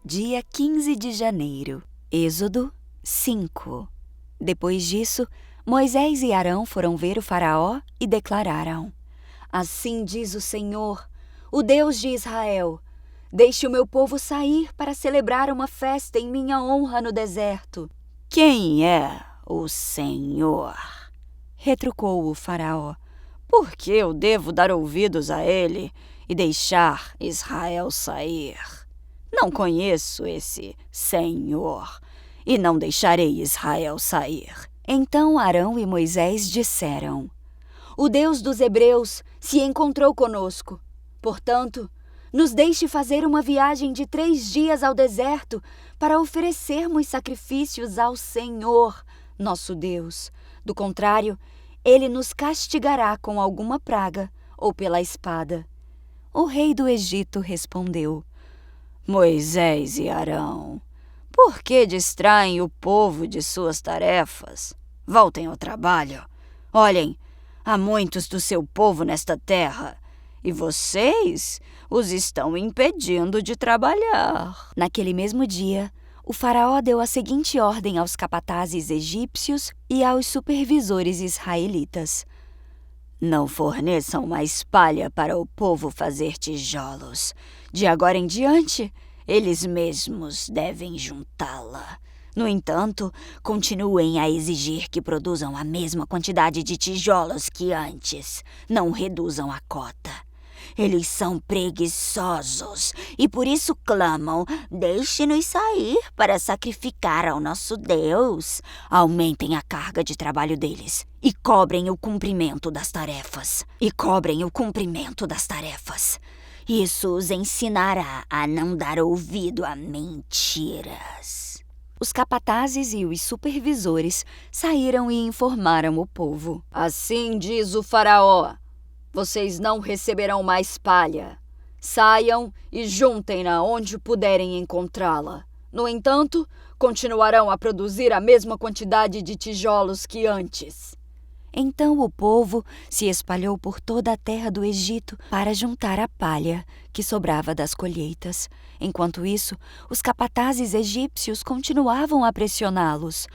dia 15 de janeiro. Êxodo 5. Depois disso, Moisés e Arão foram ver o faraó e declararam: Assim diz o Senhor, o Deus de Israel: Deixe o meu povo sair para celebrar uma festa em minha honra no deserto. Quem é o Senhor? Retrucou o faraó. Por que eu devo dar ouvidos a ele e deixar Israel sair? Não conheço esse Senhor e não deixarei Israel sair. Então Arão e Moisés disseram: O Deus dos hebreus se encontrou conosco. Portanto, nos deixe fazer uma viagem de 3 dias ao deserto para oferecermos sacrifícios ao Senhor, nosso Deus. Do contrário, ele nos castigará com alguma praga ou pela espada. O rei do Egito respondeu: Moisés e Arão, por que distraem o povo de suas tarefas? Voltem ao trabalho. Olhem, há muitos do seu povo nesta terra, e vocês os estão impedindo de trabalhar. Naquele mesmo dia, o faraó deu a seguinte ordem aos capatazes egípcios e aos supervisores israelitas: Não forneçam mais palha para o povo fazer tijolos. De agora em diante, eles mesmos devem juntá-la. No entanto, continuem a exigir que produzam a mesma quantidade de tijolos que antes. Não reduzam a cota. Eles são preguiçosos e por isso clamam: deixe-nos sair para sacrificar ao nosso Deus. Aumentem a carga de trabalho deles e cobrem o cumprimento das tarefas. Isso os ensinará a não dar ouvido a mentiras. Os capatazes e os supervisores saíram e informaram o povo. Assim diz o faraó: vocês não receberão mais palha. Saiam e juntem-na onde puderem encontrá-la. No entanto, continuarão a produzir a mesma quantidade de tijolos que antes. Então o povo se espalhou por toda a terra do Egito para juntar a palha que sobrava das colheitas. Enquanto isso, os capatazes egípcios continuavam a pressioná-los.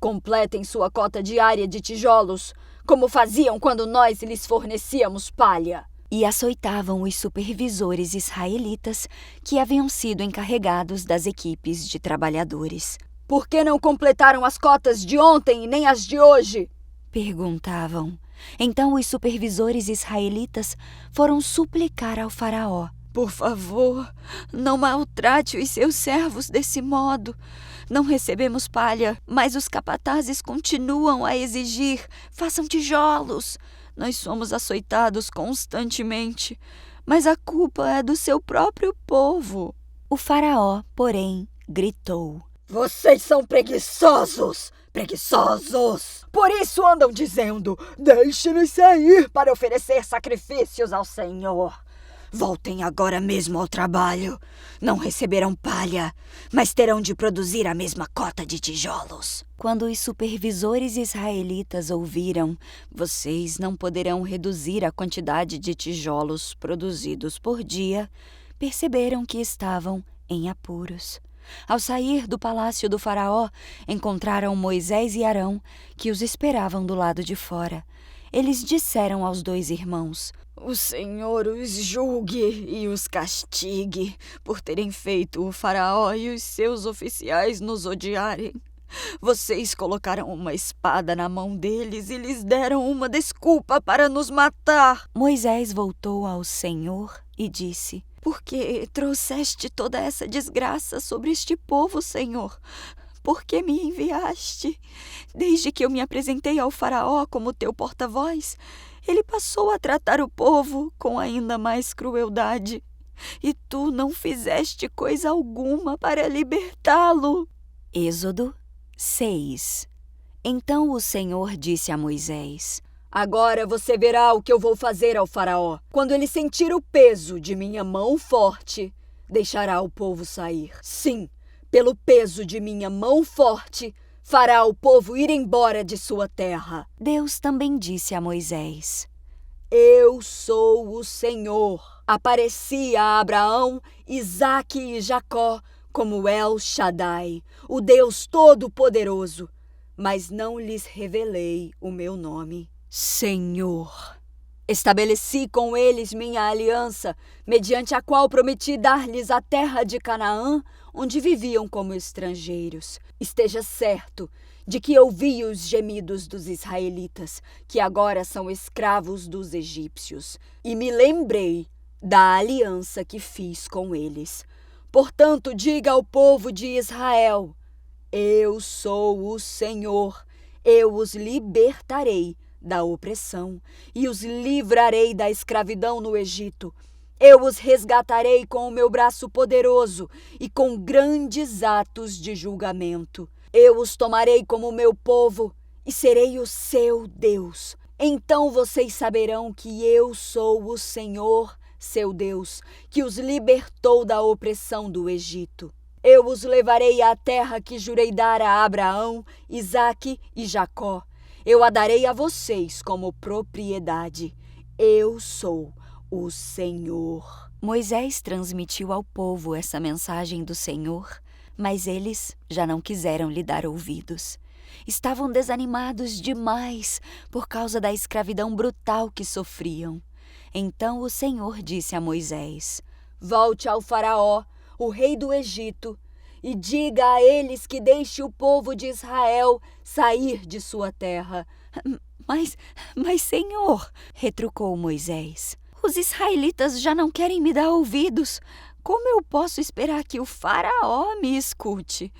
Completem sua cota diária de tijolos, como faziam quando nós lhes fornecíamos palha. E açoitavam os supervisores israelitas que haviam sido encarregados das equipes de trabalhadores. Por que não completaram as cotas de ontem e nem as de hoje? Perguntavam. Então os supervisores israelitas foram suplicar ao faraó: Por favor, não maltrate os seus servos desse modo. Não recebemos palha, mas os capatazes continuam a exigir: façam tijolos. Nós somos açoitados constantemente, mas a culpa é do seu próprio povo. O faraó, porém, gritou: Vocês são preguiçosos! Preguiçosos! Por isso andam dizendo: deixe-nos sair para oferecer sacrifícios ao Senhor. Voltem agora mesmo ao trabalho. Não receberão palha, mas terão de produzir a mesma cota de tijolos. Quando os supervisores israelitas ouviram: vocês não poderão reduzir a quantidade de tijolos produzidos por dia, perceberam que estavam em apuros. Ao sair do palácio do faraó, encontraram Moisés e Arão, que os esperavam do lado de fora. Eles disseram aos 2 irmãos: O Senhor os julgue e os castigue por terem feito o faraó e os seus oficiais nos odiarem. Vocês colocaram uma espada na mão deles e lhes deram uma desculpa para nos matar. Moisés voltou ao Senhor e disse: Por que trouxeste toda essa desgraça sobre este povo, Senhor? Por que me enviaste? Desde que eu me apresentei ao faraó como teu porta-voz, ele passou a tratar o povo com ainda mais crueldade. E tu não fizeste coisa alguma para libertá-lo. Êxodo 6. Então o Senhor disse a Moisés: Agora você verá o que eu vou fazer ao faraó. Quando ele sentir o peso de minha mão forte, deixará o povo sair. Sim, pelo peso de minha mão forte, fará o povo ir embora de sua terra. Deus também disse a Moisés: Eu sou o Senhor. Apareci a Abraão, Isaque e Jacó como El Shaddai, o Deus Todo-Poderoso, mas não lhes revelei o meu nome. Senhor, estabeleci com eles minha aliança, mediante a qual prometi dar-lhes a terra de Canaã, onde viviam como estrangeiros. Esteja certo de que ouvi os gemidos dos israelitas, que agora são escravos dos egípcios, e me lembrei da aliança que fiz com eles. Portanto, diga ao povo de Israel: eu sou o Senhor, eu os libertarei da opressão e os livrarei da escravidão no Egito. Eu os resgatarei com o meu braço poderoso e com grandes atos de julgamento. Eu os tomarei como meu povo e serei o seu Deus. Então vocês saberão que eu sou o Senhor, seu Deus, que os libertou da opressão do Egito. Eu os levarei à terra que jurei dar a Abraão, Isaque e Jacó. Eu a darei a vocês como propriedade. Eu sou o Senhor. Moisés transmitiu ao povo essa mensagem do Senhor, mas eles já não quiseram lhe dar ouvidos. Estavam desanimados demais por causa da escravidão brutal que sofriam. Então o Senhor disse a Moisés: volte ao Faraó, o rei do Egito, e diga a eles que deixe o povo de Israel sair de sua terra. Mas, Senhor, retrucou Moisés, os israelitas já não querem me dar ouvidos. Como eu posso esperar que o Faraó me escute?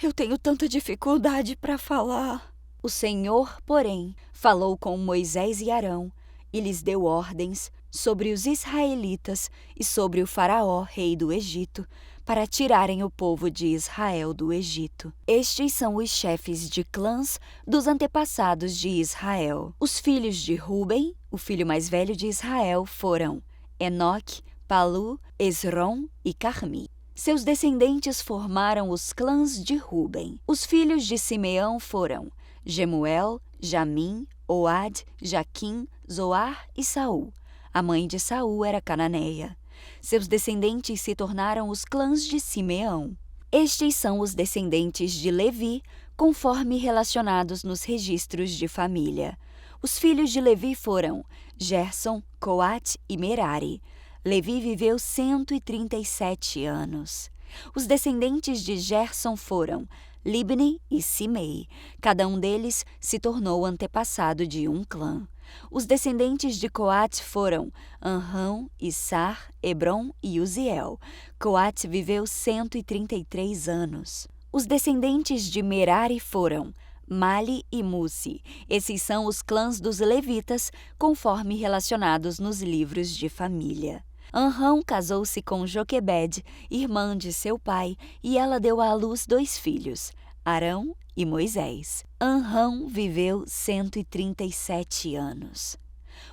Eu tenho tanta dificuldade para falar. O Senhor, porém, falou com Moisés e Arão e lhes deu ordens sobre os israelitas e sobre o Faraó, rei do Egito, para tirarem o povo de Israel do Egito. Estes são os chefes de clãs dos antepassados de Israel. Os filhos de Ruben, o filho mais velho de Israel, foram Enoque, Palu, Esrom e Carmi. Seus descendentes formaram os clãs de Ruben. Os filhos de Simeão foram Gemuel, Jamim, Oad, Jaquim, Zoar e Saul. A mãe de Saul era cananeia. Seus descendentes se tornaram os clãs de Simeão. Estes são os descendentes de Levi, conforme relacionados nos registros de família. Os filhos de Levi foram Gerson, Coate e Merari. Levi viveu 137 anos. Os descendentes de Gerson foram Libni e Simei. Cada um deles se tornou antepassado de um clã. Os descendentes de Coate foram Anrão, Issar, Hebron e Uziel. Coate viveu 133 anos. Os descendentes de Merari foram Mali e Musi. Esses são os clãs dos levitas, conforme relacionados nos livros de família. Anrão casou-se com Joquebede, irmã de seu pai, e ela deu à luz 2 filhos, Arão e Moisés. Anrão viveu 137 anos.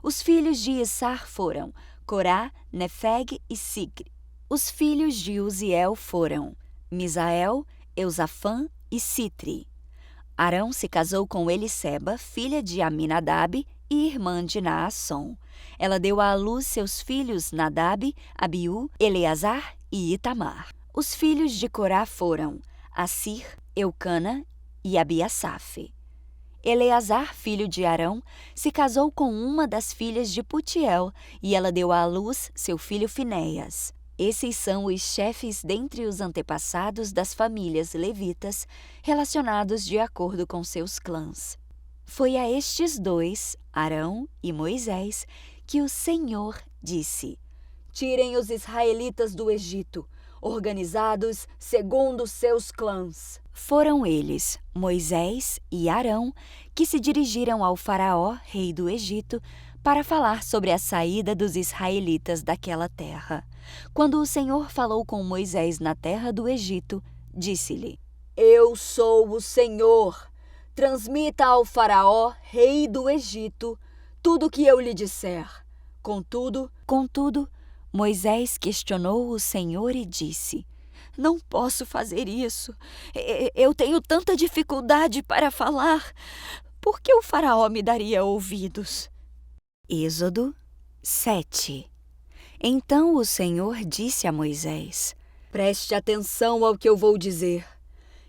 Os filhos de Issar foram Corá, Nefeg e Sigri. Os filhos de Uziel foram Misael, Eusafã e Sitri. Arão se casou com Eliseba, filha de Aminadab e irmã de Naasson. Ela deu à luz seus filhos Nadab, Abiú, Eleazar e Itamar. Os filhos de Corá foram Assir, Eucana e Abiasaf. Eleazar, filho de Arão, se casou com uma das filhas de Putiel e ela deu à luz seu filho Finéias. Esses são os chefes dentre os antepassados das famílias levitas, relacionados de acordo com seus clãs. Foi a estes 2, Arão e Moisés, que o Senhor disse: tirem os israelitas do Egito, organizados segundo seus clãs. Foram eles, Moisés e Arão, que se dirigiram ao Faraó, rei do Egito, para falar sobre a saída dos israelitas daquela terra. Quando o Senhor falou com Moisés na terra do Egito, disse-lhe: eu sou o Senhor. Transmita ao Faraó, rei do Egito, tudo o que eu lhe disser. Contudo, Moisés questionou o Senhor e disse: não posso fazer isso. Eu tenho tanta dificuldade para falar. Por que o Faraó me daria ouvidos? Êxodo 7. Então o Senhor disse a Moisés: Preste atenção ao que eu vou dizer.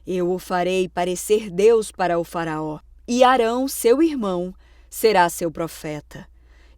Eu o farei parecer Deus para o faraó, e Arão, seu irmão, será seu profeta.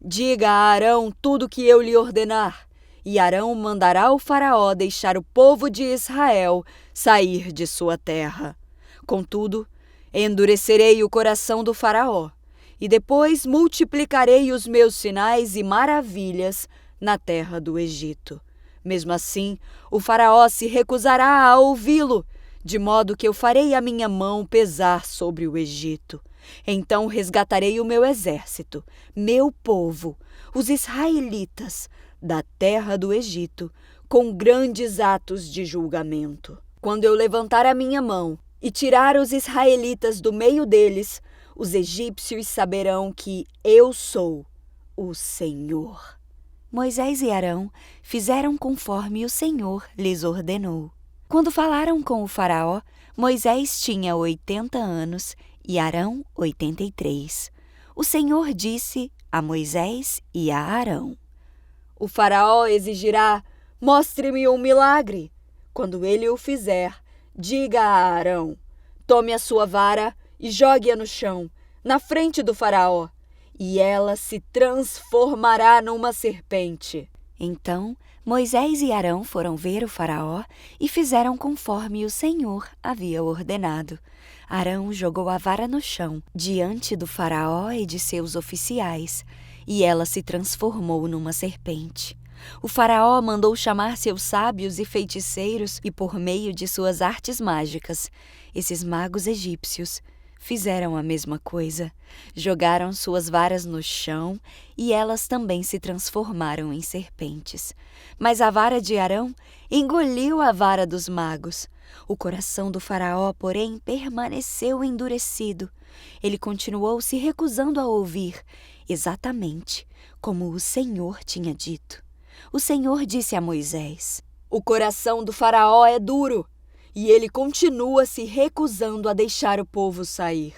Diga a Arão tudo o que eu lhe ordenar, e Arão mandará ao faraó deixar o povo de Israel sair de sua terra. Contudo, endurecerei o coração do faraó, e depois multiplicarei os meus sinais e maravilhas na terra do Egito. Mesmo assim, o faraó se recusará a ouvi-lo, de modo que eu farei a minha mão pesar sobre o Egito. Então resgatarei o meu exército, meu povo, os israelitas, da terra do Egito, com grandes atos de julgamento. Quando eu levantar a minha mão e tirar os israelitas do meio deles, os egípcios saberão que eu sou o Senhor. Moisés e Arão fizeram conforme o Senhor lhes ordenou. Quando falaram com o faraó, Moisés tinha 80 anos e Arão 83. O Senhor disse a Moisés e a Arão: O faraó exigirá: mostre-me um milagre. Quando ele o fizer, diga a Arão: tome a sua vara e jogue-a no chão, na frente do faraó, e ela se transformará numa serpente. Então Moisés e Arão foram ver o faraó e fizeram conforme o Senhor havia ordenado. Arão jogou a vara no chão, diante do faraó e de seus oficiais, e ela se transformou numa serpente. O faraó mandou chamar seus sábios e feiticeiros e, por meio de suas artes mágicas, esses magos egípcios fizeram a mesma coisa. Jogaram suas varas no chão e elas também se transformaram em serpentes. Mas a vara de Arão engoliu a vara dos magos. O coração do faraó, porém, permaneceu endurecido. Ele continuou se recusando a ouvir, exatamente como o Senhor tinha dito. O Senhor disse a Moisés: O coração do faraó é duro, e ele continua se recusando a deixar o povo sair.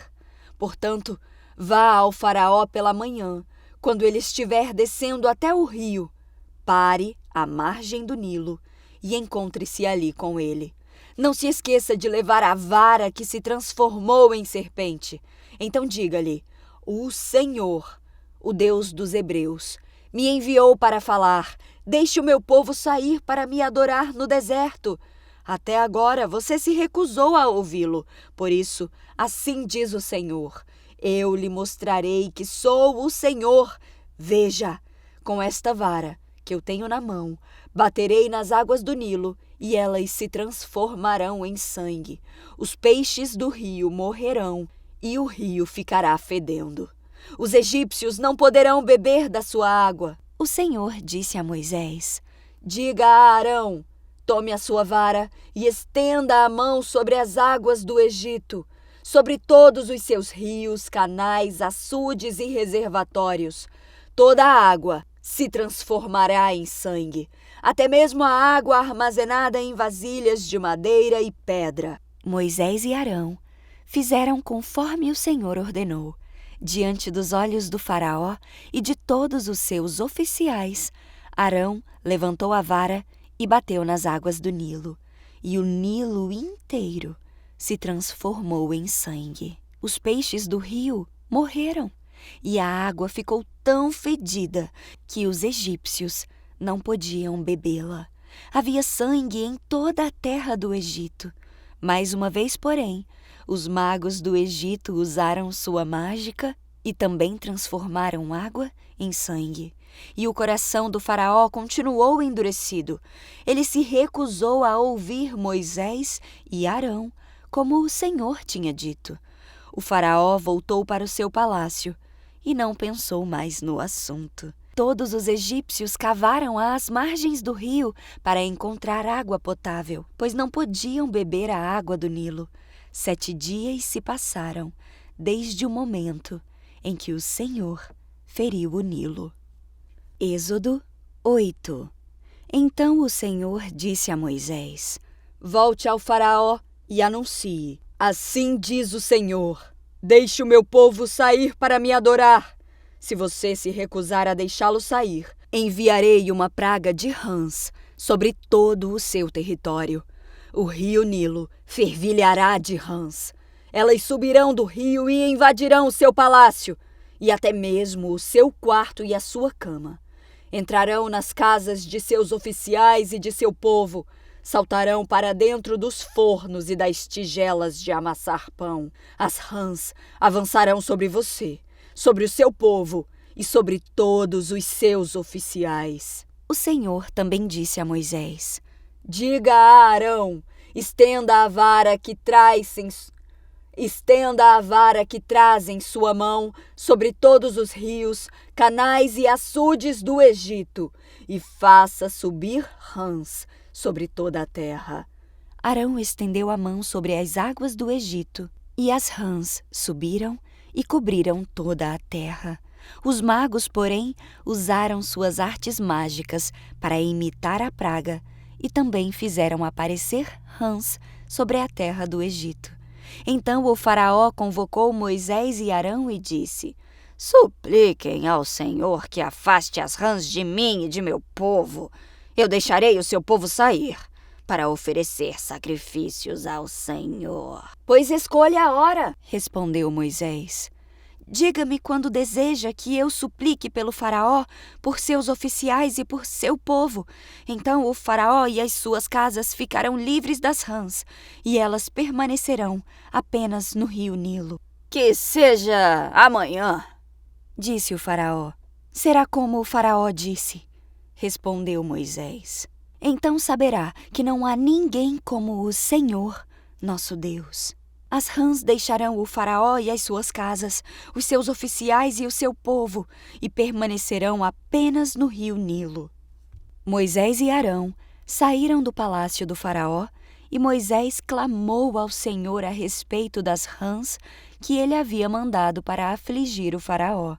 Portanto, vá ao faraó pela manhã, quando ele estiver descendo até o rio. Pare à margem do Nilo e encontre-se ali com ele. Não se esqueça de levar a vara que se transformou em serpente. Então diga-lhe: o Senhor, o Deus dos Hebreus, me enviou para falar: deixe o meu povo sair para me adorar no deserto. Até agora você se recusou a ouvi-lo. Por isso, assim diz o Senhor: eu lhe mostrarei que sou o Senhor. Veja, com esta vara que eu tenho na mão, baterei nas águas do Nilo e elas se transformarão em sangue. Os peixes do rio morrerão e o rio ficará fedendo. Os egípcios não poderão beber da sua água. O Senhor disse a Moisés: diga a Arão: tome a sua vara e estenda a mão sobre as águas do Egito, sobre todos os seus rios, canais, açudes e reservatórios. Toda a água se transformará em sangue, até mesmo a água armazenada em vasilhas de madeira e pedra. Moisés e Arão fizeram conforme o Senhor ordenou. Diante dos olhos do faraó e de todos os seus oficiais, Arão levantou a vara e bateu nas águas do Nilo, e o Nilo inteiro se transformou em sangue. Os peixes do rio morreram, e a água ficou tão fedida que os egípcios não podiam bebê-la. Havia sangue em toda a terra do Egito. Mais uma vez, porém, os magos do Egito usaram sua mágica e também transformaram água em sangue. E o coração do faraó continuou endurecido. Ele se recusou a ouvir Moisés e Arão, como o Senhor tinha dito. O faraó voltou para o seu palácio e não pensou mais no assunto. Todos os egípcios cavaram às margens do rio para encontrar água potável, pois não podiam beber a água do Nilo. 7 dias se passaram desde o momento em que o Senhor feriu o Nilo. Êxodo 8. Então o Senhor disse a Moisés: volte ao faraó e anuncie: assim diz o Senhor: deixe o meu povo sair para me adorar. Se você se recusar a deixá-lo sair, enviarei uma praga de rãs sobre todo o seu território. O rio Nilo fervilhará de rãs. Elas subirão do rio e invadirão o seu palácio, e até mesmo o seu quarto e a sua cama. Entrarão nas casas de seus oficiais e de seu povo, saltarão para dentro dos fornos e das tigelas de amassar pão. As rãs avançarão sobre você, sobre o seu povo e sobre todos os seus oficiais. O Senhor também disse a Moisés: Diga a Arão, estenda a vara que traz em sua mão sobre todos os rios, canais e açudes do Egito, e faça subir rãs sobre toda a terra. Arão estendeu a mão sobre as águas do Egito, e as rãs subiram e cobriram toda a terra. Os magos, porém, usaram suas artes mágicas para imitar a praga e também fizeram aparecer rãs sobre a terra do Egito. Então o faraó convocou Moisés e Arão e disse: Supliquem ao Senhor que afaste as rãs de mim e de meu povo. Eu deixarei o seu povo sair para oferecer sacrifícios ao Senhor. Pois escolha a hora, respondeu Moisés. Diga-me quando deseja que eu suplique pelo faraó, por seus oficiais e por seu povo. Então o faraó e as suas casas ficarão livres das rãs, e elas permanecerão apenas no rio Nilo. Que seja amanhã, disse o faraó. Será como o faraó disse, respondeu Moisés. Então saberá que não há ninguém como o Senhor, nosso Deus. As rãs deixarão o faraó e as suas casas, os seus oficiais e o seu povo, e permanecerão apenas no rio Nilo. Moisés e Arão saíram do palácio do faraó, e Moisés clamou ao Senhor a respeito das rãs que ele havia mandado para afligir o faraó.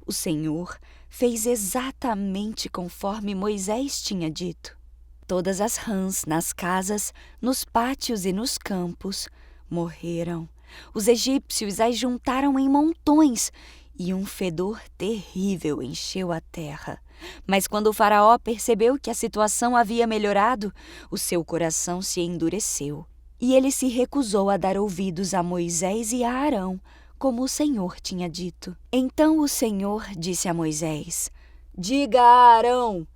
O Senhor fez exatamente conforme Moisés tinha dito. Todas as rãs nas casas, nos pátios e nos campos morreram. Os egípcios as juntaram em montões e um fedor terrível encheu a terra. Mas quando o faraó percebeu que a situação havia melhorado, o seu coração se endureceu e ele se recusou a dar ouvidos a Moisés e a Arão, como o Senhor tinha dito. Então o Senhor disse a Moisés: Diga a Arão,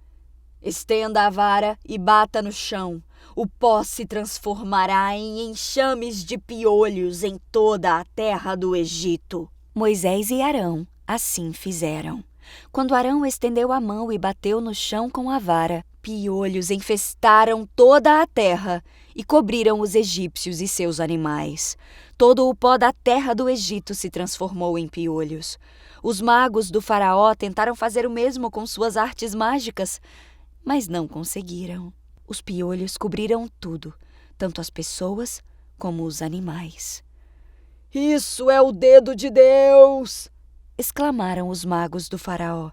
estenda a vara e bata no chão. O pó se transformará em enxames de piolhos em toda a terra do Egito. Moisés e Arão assim fizeram. Quando Arão estendeu a mão e bateu no chão com a vara, piolhos infestaram toda a terra e cobriram os egípcios e seus animais. Todo o pó da terra do Egito se transformou em piolhos. Os magos do faraó tentaram fazer o mesmo com suas artes mágicas, mas não conseguiram. Os piolhos cobriram tudo, tanto as pessoas como os animais. Isso é o dedo de Deus! Exclamaram os magos do faraó,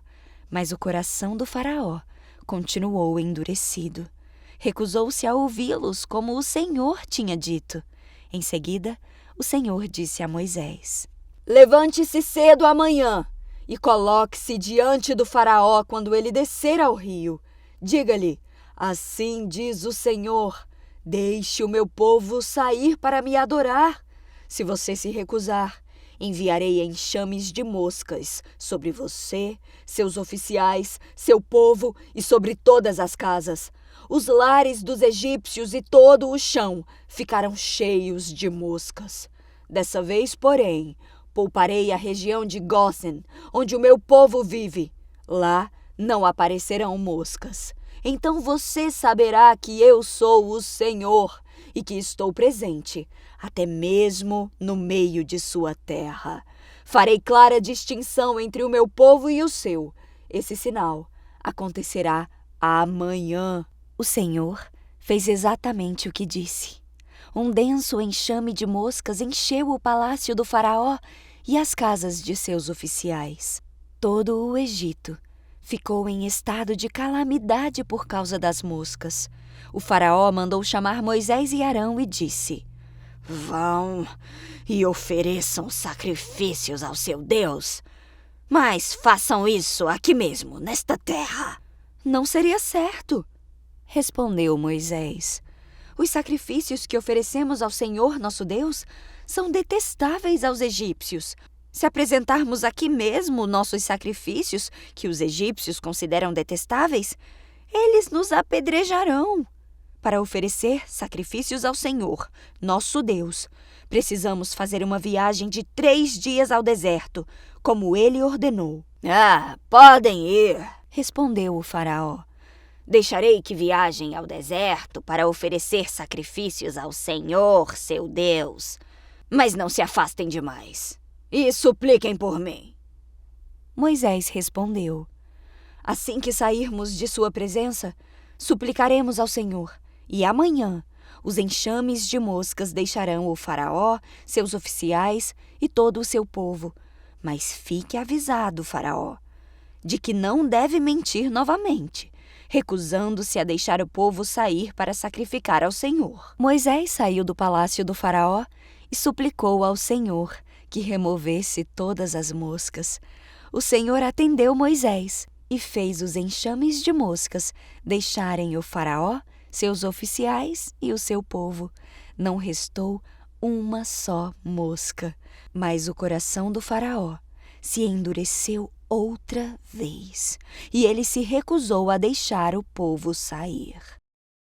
mas o coração do faraó continuou endurecido. Recusou-se a ouvi-los como o Senhor tinha dito. Em seguida, o Senhor disse a Moisés: Levante-se cedo amanhã e coloque-se diante do faraó quando ele descer ao rio. Diga-lhe: Assim diz o Senhor, deixe o meu povo sair para me adorar. Se você se recusar, enviarei enxames de moscas sobre você, seus oficiais, seu povo e sobre todas as casas. Os lares dos egípcios e todo o chão ficarão cheios de moscas. Dessa vez, porém, pouparei a região de Gósen, onde o meu povo vive. Lá não aparecerão moscas. Então você saberá que eu sou o Senhor e que estou presente, até mesmo no meio de sua terra. Farei clara distinção entre o meu povo e o seu. Esse sinal acontecerá amanhã. O Senhor fez exatamente o que disse. Um denso enxame de moscas encheu o palácio do faraó e as casas de seus oficiais. Todo o Egito ficou em estado de calamidade por causa das moscas. O faraó mandou chamar Moisés e Arão e disse: Vão e ofereçam sacrifícios ao seu Deus, mas façam isso aqui mesmo, nesta terra. Não seria certo, Respondeu Moisés: os sacrifícios que oferecemos ao Senhor nosso Deus são detestáveis aos egípcios. Se apresentarmos aqui mesmo nossos sacrifícios, que os egípcios consideram detestáveis, eles nos apedrejarão. Para oferecer sacrifícios ao Senhor, nosso Deus, precisamos fazer uma viagem de 3 dias ao deserto, como ele ordenou. Podem ir, Respondeu o faraó. deixarei que viajem ao deserto para oferecer sacrifícios ao Senhor, seu Deus. Mas não se afastem demais e supliquem por mim. Moisés respondeu: assim que sairmos de sua presença, suplicaremos ao Senhor, e amanhã os enxames de moscas deixarão o faraó, seus oficiais e todo o seu povo. Mas fique avisado, faraó, de que não deve mentir novamente, recusando-se a deixar o povo sair para sacrificar ao Senhor. Moisés saiu do palácio do faraó e suplicou ao Senhor que removesse todas as moscas. O Senhor atendeu Moisés e fez os enxames de moscas deixarem o faraó, seus oficiais e o seu povo. Não restou uma só mosca, mas o coração do faraó se endureceu outra vez, e ele se recusou a deixar o povo sair.